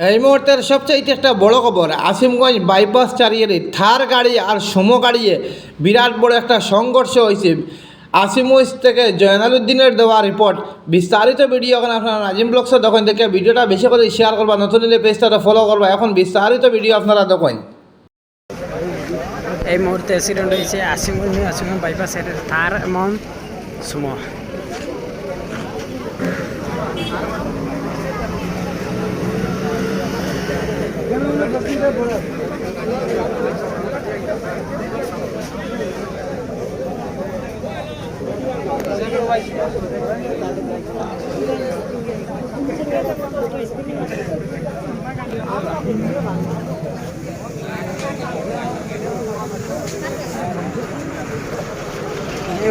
এই মুহূর্তের সবচেয়ে একটা বড় খবর, আসিমগঞ্জ বাইপাস চারিয়ে থার গাড়ি আর সুমো গাড়িয়ে বিরাট বড় একটা সংঘর্ষ হয়েছে। আসিমগঞ্জ থেকে জয়নালউদ্দিনের দেওয়া রিপোর্ট। বিস্তারিত ভিডিও এখন আপনারা নাজিম ব্লগসে দেখেন, দেখে ভিডিওটা বেশি করে শেয়ার করবা, নতুন নিলে পেজটা ফলো করবা। এখন বিস্তারিত ভিডিও আপনারা দেখেন। এই মুহূর্তে অ্যাক্সিডেন্ট হয়েছে আসিমগঞ্জ বাইপাস থার এবং সুমো।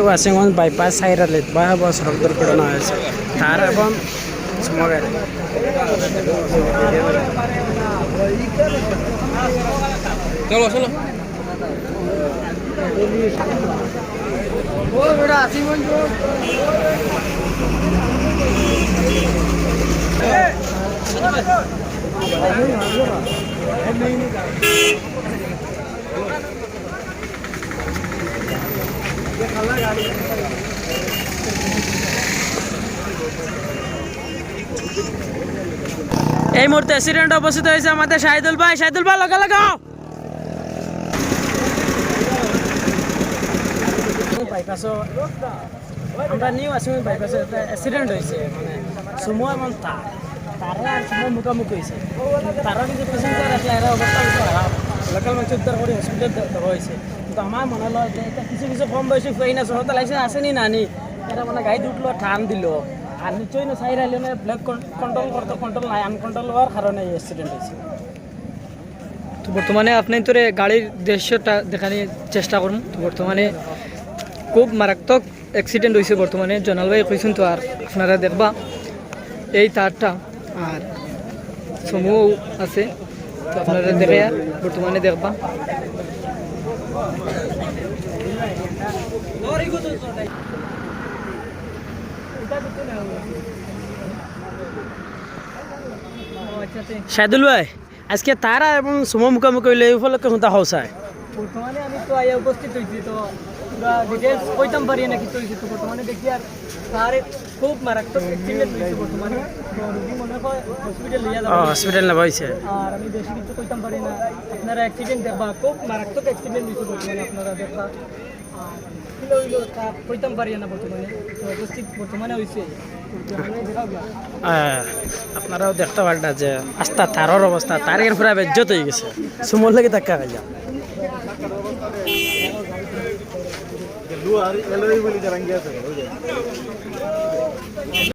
ওয়াসিংগঞ্জ বাইপাস সাইডে ভয়াবহ সড়ক দুর্ঘটনা হয়েছে থার এবং সুমো গাড়ি। চলো চলো এই মুহূর্তে অ্যাক্সিডেন্ট অবস্থিত হয়েছে আমাদের শাহিদুল ভাই লগা লাগাও। বাইপাসও আমরা নিউ আসিমগঞ্জ বাইপাসে একটা অ্যাক্সিডেন্ট হয়েছে, মানে সুমো এবং তারা আর সুমো মুখোমুখি হয়েছে। তারা কিন্তু পেসেঞ্জার আসলে এরা অবস্থা খারাপ, লোকাল মানুষ উদ্ধার করে হসপিটাল দেওয়া হয়েছে। কিন্তু আমার মনে হলো যে এটা কিছু কিছু কম বয়সী ফেইনা সহতা লাইসেন্স আসেনি নানি, এরা মানে গাড়ি উঠলো টান দিল আর নিশ্চয়ই না সাইড আইলে ব্লেক কন্ট্রোল নাই, আনকন্ট্রোল হওয়ার কারণে এই অ্যাক্সিডেন্ট হয়েছে। তো বর্তমানে আপনি তোরে গাড়ির দৃশ্যটা দেখানোর চেষ্টা করুন। তো বর্তমানে খুব মারাত্মক অ্যাক্সিডেন্ট হয়েছে বর্তমানে, জনাল ভাই কইছেন। তো আর আপনারা দেখবা এই তারটা আর সমুহ আছে, তো আপনারা দেখে বর্তমানে দেখবা। শাহিদুল ভাই, আজকে তারা এবং সুমো মুখোমুখি হইলে এই উপলক্ষে শুনতে হওসায় বর্তমানে আমি তো আইয়া উপস্থিত হয়েছি, তো পুরা ডিটেলস কইতাম পারি না কিছু হয়েছে। তো বর্তমানে দেখি আর তার খুব মারাত্মক অ্যাক্সিডেন্ট হয়েছে বর্তমানে, তো রুগী মনে হয় হসপিটাল লিয়া যাবে, হসপিটাল নেওয়া হয়েছে। আর আমি বেশি কিছু কইতাম পারি না, আপনারা অ্যাক্সিডেন্ট দেখবা, খুব মারাত্মক অ্যাক্সিডেন্ট হয়েছে বর্তমানে, আপনারা দেখবা হইলো তার কইতাম পারি না বর্তমানে, তো উপস্থিত বর্তমানে হয়েছে। আপনারাও দেখতে পারেন যে আস্তা তারের অবস্থা, তারের পুরা বেজ্জত হয়ে গেছে, সুমোর লাগে ধাক্কা খাইয়া।